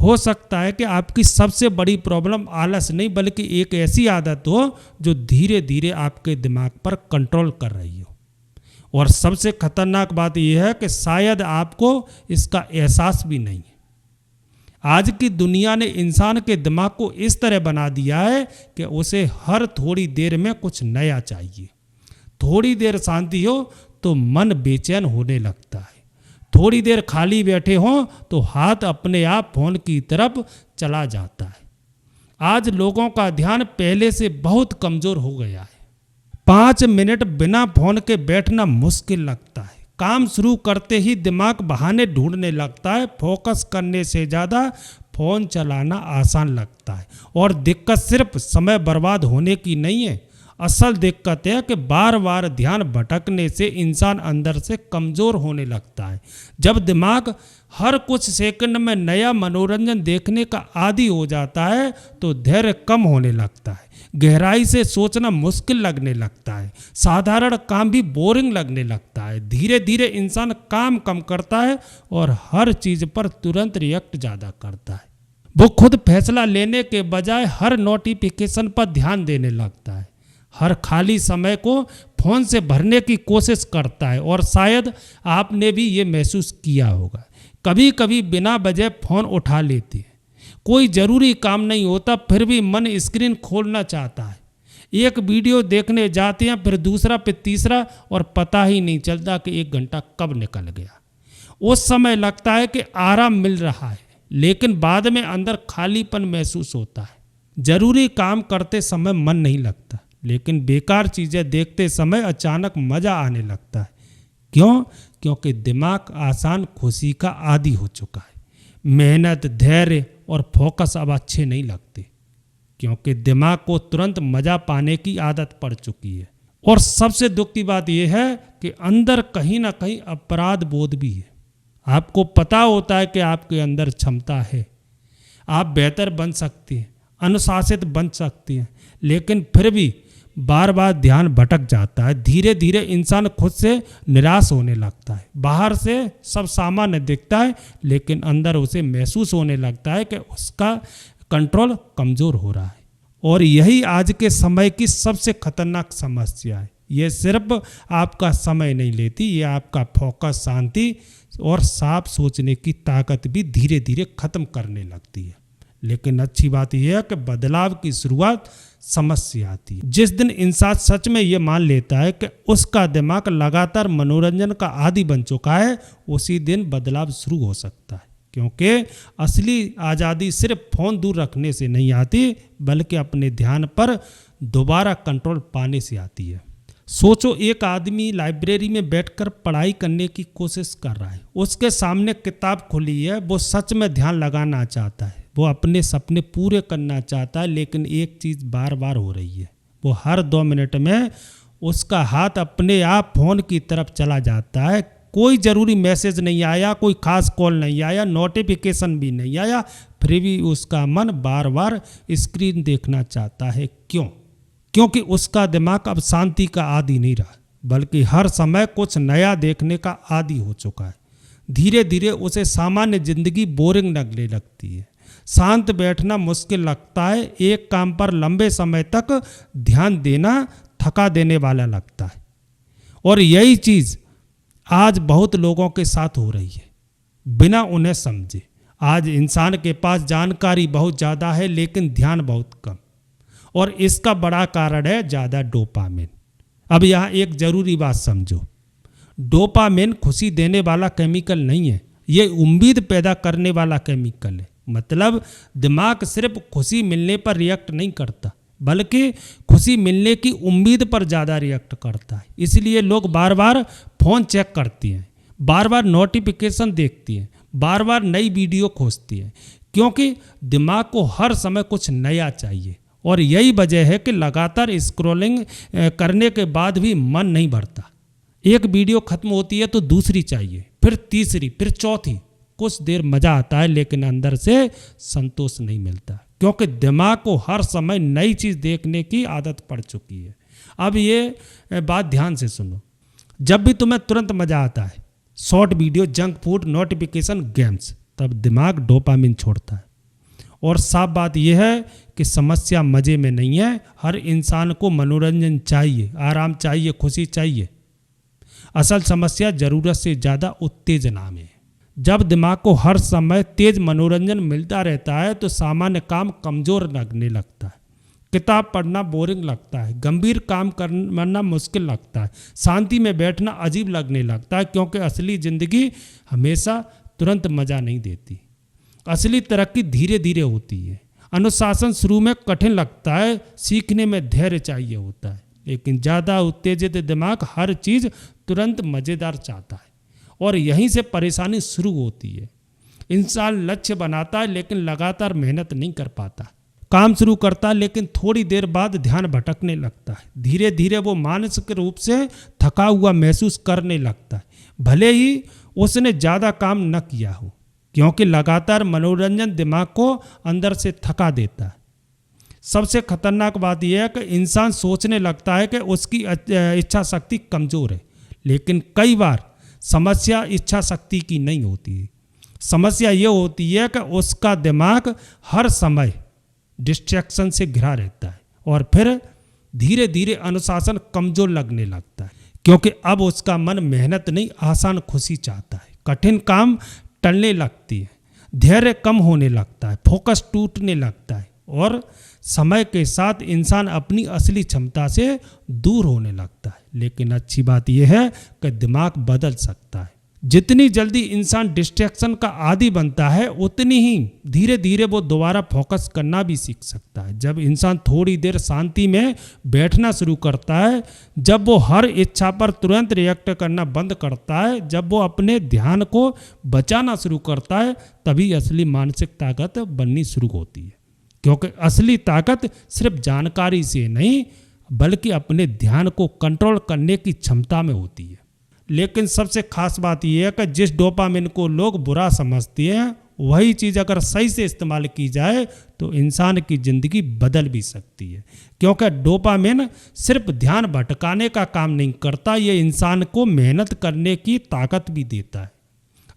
हो सकता है कि आपकी सबसे बड़ी प्रॉब्लम आलस नहीं बल्कि एक ऐसी आदत हो जो धीरे धीरे आपके दिमाग पर कंट्रोल कर रही हो। और सबसे खतरनाक बात यह है कि शायद आपको इसका एहसास भी नहीं है। आज की दुनिया ने इंसान के दिमाग को इस तरह बना दिया है कि उसे हर थोड़ी देर में कुछ नया चाहिए। थोड़ी देर शांति हो तो मन बेचैन होने लगता है, थोड़ी देर खाली बैठे हों तो हाथ अपने आप फोन की तरफ चला जाता है। आज लोगों का ध्यान पहले से बहुत कमजोर हो गया है। 5 मिनट बिना फोन के बैठना मुश्किल लगता है। काम शुरू करते ही दिमाग बहाने ढूंढने लगता है। फोकस करने से ज़्यादा फोन चलाना आसान लगता है। और दिक्कत सिर्फ समय बर्बाद होने की नहीं है, असल दिक्कत है कि बार बार ध्यान भटकने से इंसान अंदर से कमज़ोर होने लगता है। जब दिमाग हर कुछ सेकंड में नया मनोरंजन देखने का आदी हो जाता है तो धैर्य कम होने लगता है, गहराई से सोचना मुश्किल लगने लगता है, साधारण काम भी बोरिंग लगने लगता है। धीरे धीरे इंसान काम कम करता है और हर चीज़ पर तुरंत रिएक्ट ज़्यादा करता है। वो खुद फैसला लेने के बजाय हर नोटिफिकेशन पर ध्यान देने लगता है, हर खाली समय को फोन से भरने की कोशिश करता है। और शायद आपने भी ये महसूस किया होगा, कभी कभी बिना वजह फोन उठा लेते हैं। कोई ज़रूरी काम नहीं होता फिर भी मन स्क्रीन खोलना चाहता है। एक वीडियो देखने जाते हैं, फिर दूसरा, फिर तीसरा, और पता ही नहीं चलता कि 1 घंटा कब निकल गया। उस समय लगता है कि आराम मिल रहा है, लेकिन बाद में अंदर खालीपन महसूस होता है। ज़रूरी काम करते समय मन नहीं लगता, लेकिन बेकार चीज़ें देखते समय अचानक मज़ा आने लगता है। क्यों? क्योंकि दिमाग आसान खुशी का आदी हो चुका है। मेहनत, धैर्य और फोकस अब अच्छे नहीं लगते, क्योंकि दिमाग को तुरंत मज़ा पाने की आदत पड़ चुकी है। और सबसे दुख की बात यह है कि अंदर कहीं ना कहीं अपराध बोध भी है। आपको पता होता है कि आपके अंदर क्षमता है, आप बेहतर बन सकती हैं, अनुशासित बन सकती हैं, लेकिन फिर भी बार बार ध्यान भटक जाता है। धीरे धीरे इंसान खुद से निराश होने लगता है। बाहर से सब सामान्य दिखता है, लेकिन अंदर उसे महसूस होने लगता है कि उसका कंट्रोल कमज़ोर हो रहा है। और यही आज के समय की सबसे खतरनाक समस्या है। ये सिर्फ आपका समय नहीं लेती, ये आपका फोकस, शांति और साफ सोचने की ताकत भी धीरे धीरे खत्म करने लगती है। लेकिन अच्छी बात यह है कि बदलाव की शुरुआत समझ से आती है। जिस दिन इंसान सच में ये मान लेता है कि उसका दिमाग लगातार मनोरंजन का आदी बन चुका है, उसी दिन बदलाव शुरू हो सकता है। क्योंकि असली आज़ादी सिर्फ फ़ोन दूर रखने से नहीं आती, बल्कि अपने ध्यान पर दोबारा कंट्रोल पाने से आती है। सोचो, एक आदमी लाइब्रेरी में बैठकर पढ़ाई करने की कोशिश कर रहा है, उसके सामने किताब खुली है, वो सच में ध्यान लगाना चाहता है, वो अपने सपने पूरे करना चाहता है, लेकिन एक चीज़ बार बार हो रही है, वो हर 2 मिनट में उसका हाथ अपने आप फ़ोन की तरफ चला जाता है। कोई ज़रूरी मैसेज नहीं आया, कोई खास कॉल नहीं आया, नोटिफिकेशन भी नहीं आया, फिर भी उसका मन बार बार स्क्रीन देखना चाहता है। क्यों? क्योंकि उसका दिमाग अब शांति का आदी नहीं रहा, बल्कि हर समय कुछ नया देखने का आदी हो चुका है। धीरे धीरे उसे सामान्य जिंदगी बोरिंग लगने लगती है, शांत बैठना मुश्किल लगता है, एक काम पर लंबे समय तक ध्यान देना थका देने वाला लगता है। और यही चीज़ आज बहुत लोगों के साथ हो रही है, बिना उन्हें समझे। आज इंसान के पास जानकारी बहुत ज़्यादा है, लेकिन ध्यान बहुत कम, और इसका बड़ा कारण है ज़्यादा डोपामिन। अब यहाँ एक ज़रूरी बात समझो, डोपामिन खुशी देने वाला केमिकल नहीं है, ये उम्मीद पैदा करने वाला केमिकल है। मतलब दिमाग सिर्फ खुशी मिलने पर रिएक्ट नहीं करता, बल्कि खुशी मिलने की उम्मीद पर ज़्यादा रिएक्ट करता है। इसलिए लोग बार बार फ़ोन चेक करती हैं, बार बार नोटिफिकेशन देखती हैं, बार बार नई वीडियो खोजती हैं, क्योंकि दिमाग को हर समय कुछ नया चाहिए। और यही वजह है कि लगातार स्क्रॉलिंग करने के बाद भी मन नहीं भरता। एक वीडियो खत्म होती है तो दूसरी चाहिए, फिर तीसरी, फिर चौथी। कुछ देर मज़ा आता है, लेकिन अंदर से संतोष नहीं मिलता, क्योंकि दिमाग को हर समय नई चीज़ देखने की आदत पड़ चुकी है। अब ये बात ध्यान से सुनो, जब भी तुम्हें तुरंत मज़ा आता है, short video, junk food, notification, games, तब दिमाग डोपामिन छोड़ता है। और साफ बात यह है कि समस्या मज़े में नहीं है। हर इंसान को मनोरंजन चाहिए, आराम चाहिए, खुशी चाहिए। असल समस्या ज़रूरत से ज़्यादा उत्तेजना में। जब दिमाग को हर समय तेज मनोरंजन मिलता रहता है तो सामान्य काम कमज़ोर लगने लगता है, किताब पढ़ना बोरिंग लगता है, गंभीर काम करना मुश्किल लगता है, शांति में बैठना अजीब लगने लगता है, क्योंकि असली ज़िंदगी हमेशा तुरंत मज़ा नहीं देती। असली तरक्की धीरे धीरे होती है। अनुशासन शुरू में कठिन लगता है, सीखने में धैर्य चाहिए होता है, लेकिन ज़्यादा उत्तेजित दिमाग हर चीज़ तुरंत मज़ेदार चाहता है और यहीं से परेशानी शुरू होती है। इंसान लक्ष्य बनाता है लेकिन लगातार मेहनत नहीं कर पाता। काम शुरू करता है लेकिन थोड़ी देर बाद ध्यान भटकने लगता है। धीरे धीरे वो मानसिक रूप से थका हुआ महसूस करने लगता है, भले ही उसने ज़्यादा काम न किया हो, क्योंकि लगातार मनोरंजन दिमाग को अंदर से थका देता है। सबसे खतरनाक बात यह है कि इंसान सोचने लगता है कि उसकी इच्छा शक्ति कमज़ोर है, लेकिन कई बार समस्या इच्छा शक्ति की नहीं होती है। समस्या ये होती है कि उसका दिमाग हर समय डिस्ट्रैक्शन से घिरा रहता है और फिर धीरे धीरे अनुशासन कमज़ोर लगने लगता है, क्योंकि अब उसका मन मेहनत नहीं, आसान खुशी चाहता है। कठिन काम टलने लगती है, धैर्य कम होने लगता है, फोकस टूटने लगता है और समय के साथ इंसान अपनी असली क्षमता से दूर होने लगता है। लेकिन अच्छी बात यह है कि दिमाग बदल सकता है। जितनी जल्दी इंसान डिस्ट्रैक्शन का आदी बनता है उतनी ही धीरे धीरे वो दोबारा फोकस करना भी सीख सकता है। जब इंसान थोड़ी देर शांति में बैठना शुरू करता है, जब वो हर इच्छा पर तुरंत रिएक्ट करना बंद करता है, जब वो अपने ध्यान को बचाना शुरू करता है, तभी असली मानसिक ताकत बननी शुरू होती है। क्योंकि असली ताकत सिर्फ जानकारी से नहीं बल्कि अपने ध्यान को कंट्रोल करने की क्षमता में होती है। लेकिन सबसे खास बात यह है कि जिस डोपामिन को लोग बुरा समझते हैं, वही चीज़ अगर सही से इस्तेमाल की जाए तो इंसान की ज़िंदगी बदल भी सकती है। क्योंकि डोपामिन सिर्फ ध्यान भटकाने का काम नहीं करता, ये इंसान को मेहनत करने की ताकत भी देता है।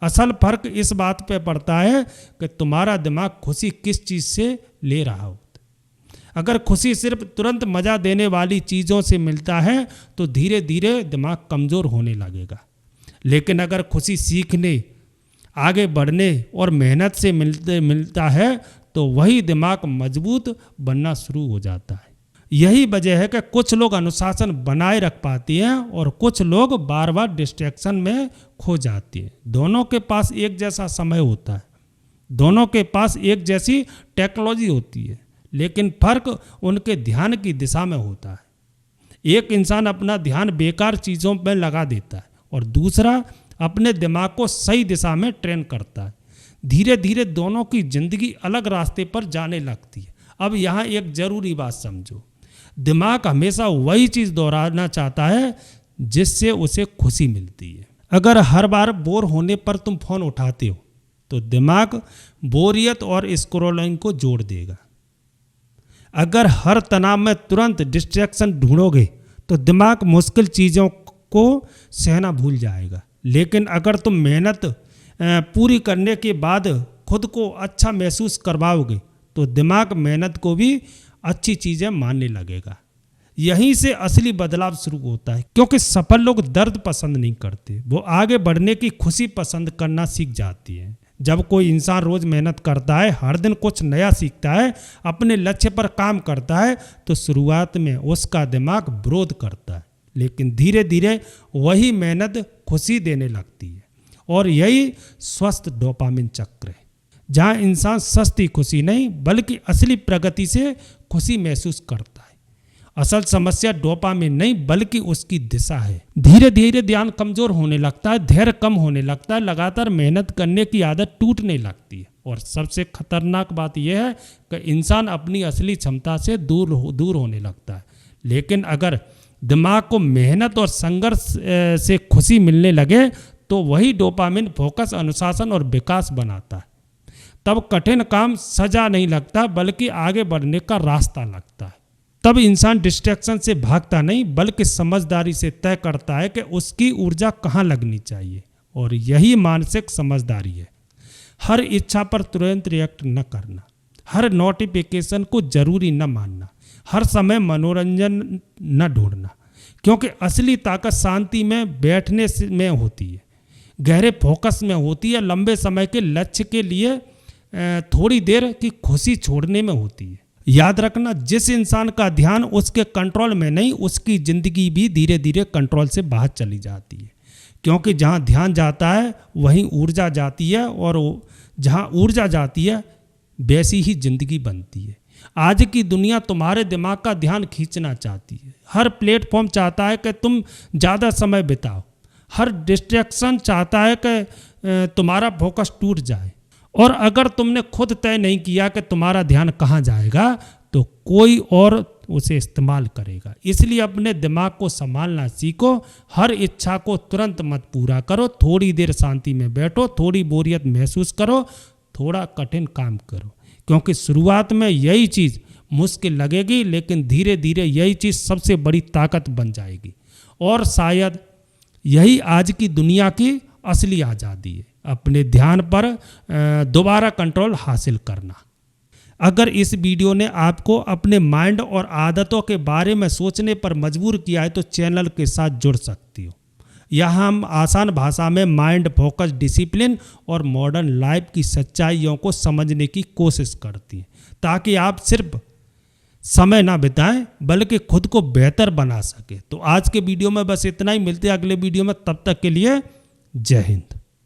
असल फर्क इस बात पे पड़ता है कि तुम्हारा दिमाग खुशी किस चीज़ से ले रहा हो। अगर खुशी सिर्फ तुरंत मज़ा देने वाली चीज़ों से मिलता है तो धीरे धीरे दिमाग कमज़ोर होने लगेगा। लेकिन अगर खुशी सीखने, आगे बढ़ने और मेहनत से मिलता है तो वही दिमाग मजबूत बनना शुरू हो जाता है। यही वजह है कि कुछ लोग अनुशासन बनाए रख पाते हैं और कुछ लोग बार बार डिस्ट्रैक्शन में खो जाते हैं। दोनों के पास एक जैसा समय होता है, दोनों के पास एक जैसी टेक्नोलॉजी होती है, लेकिन फर्क उनके ध्यान की दिशा में होता है। एक इंसान अपना ध्यान बेकार चीज़ों पर लगा देता है और दूसरा अपने दिमाग को सही दिशा में ट्रेन करता है। धीरे धीरे दोनों की जिंदगी अलग रास्ते पर जाने लगती है। अब यहाँ एक ज़रूरी बात समझो, दिमाग हमेशा वही चीज़ दोहराना चाहता है जिससे उसे खुशी मिलती है। अगर हर बार बोर होने पर तुम फ़ोन उठाते हो तो दिमाग बोरियत और स्क्रोलिंग को जोड़ देगा। अगर हर तनाव में तुरंत डिस्ट्रैक्शन ढूंढोगे तो दिमाग मुश्किल चीज़ों को सहना भूल जाएगा। लेकिन अगर तुम मेहनत पूरी करने के बाद खुद को अच्छा महसूस करवाओगे तो दिमाग मेहनत को भी अच्छी चीज़ें मानने लगेगा। यहीं से असली बदलाव शुरू होता है, क्योंकि सफल लोग दर्द पसंद नहीं करते, वो आगे बढ़ने की खुशी पसंद करना सीख जाती हैं। जब कोई इंसान रोज़ मेहनत करता है, हर दिन कुछ नया सीखता है, अपने लक्ष्य पर काम करता है, तो शुरुआत में उसका दिमाग विरोध करता है, लेकिन धीरे धीरे वही मेहनत खुशी देने लगती है। और यही स्वस्थ डोपामिन चक्र है, जहाँ इंसान सस्ती खुशी नहीं बल्कि असली प्रगति से खुशी महसूस करता है। असल समस्या डोपामिन नहीं बल्कि उसकी दिशा है। धीरे धीरे ध्यान कमजोर होने लगता है, धैर्य कम होने लगता है, लगातार मेहनत करने की आदत टूटने लगती है। और सबसे खतरनाक बात यह है कि इंसान अपनी असली क्षमता से दूर होने लगता है। लेकिन अगर दिमाग को मेहनत और संघर्ष से खुशी मिलने लगे तो वही डोपामिन फोकस, अनुशासन और विकास बनाता है। तब कठिन काम सजा नहीं लगता बल्कि आगे बढ़ने का रास्ता लगता है। तब इंसान डिस्ट्रैक्शन से भागता नहीं बल्कि समझदारी से तय करता है कि उसकी ऊर्जा कहाँ लगनी चाहिए। और यही मानसिक समझदारी है। हर इच्छा पर तुरंत रिएक्ट न करना, हर नोटिफिकेशन को जरूरी न मानना, हर समय मनोरंजन न ढूंढना, क्योंकि असली ताकत शांति में बैठने में होती है, गहरे फोकस में होती है, लंबे समय के लक्ष्य के लिए थोड़ी देर की खुशी छोड़ने में होती है। याद रखना, जिस इंसान का ध्यान उसके कंट्रोल में नहीं, उसकी जिंदगी भी धीरे धीरे कंट्रोल से बाहर चली जाती है, क्योंकि जहाँ ध्यान जाता है वहीं ऊर्जा जाती है, और जहाँ ऊर्जा जाती है वैसी ही जिंदगी बनती है। आज की दुनिया तुम्हारे दिमाग का ध्यान खींचना चाहती है, हर प्लेटफॉर्म चाहता है कि तुम ज़्यादा समय बिताओ, हर डिस्ट्रैक्शन चाहता है कि तुम्हारा फोकस टूट जाए, और अगर तुमने खुद तय नहीं किया कि तुम्हारा ध्यान कहाँ जाएगा तो कोई और उसे इस्तेमाल करेगा। इसलिए अपने दिमाग को संभालना सीखो, हर इच्छा को तुरंत मत पूरा करो, थोड़ी देर शांति में बैठो, थोड़ी बोरियत महसूस करो, थोड़ा कठिन काम करो, क्योंकि शुरुआत में यही चीज़ मुश्किल लगेगी, लेकिन धीरे धीरे यही चीज़ सबसे बड़ी ताकत बन जाएगी, और शायद यही आज की दुनिया की असली आज़ादी है, अपने ध्यान पर दोबारा कंट्रोल हासिल करना। अगर इस वीडियो ने आपको अपने माइंड और आदतों के बारे में सोचने पर मजबूर किया है तो चैनल के साथ जुड़ सकती हो। यहाँ हम आसान भाषा में माइंड, फोकस, डिसिप्लिन और मॉडर्न लाइफ की सच्चाइयों को समझने की कोशिश करती हैं, ताकि आप सिर्फ समय ना बिताएं बल्कि खुद को बेहतर बना सके। तो आज के वीडियो में बस इतना ही, मिलते हैं अगले वीडियो में, तब तक के लिए जय हिंद।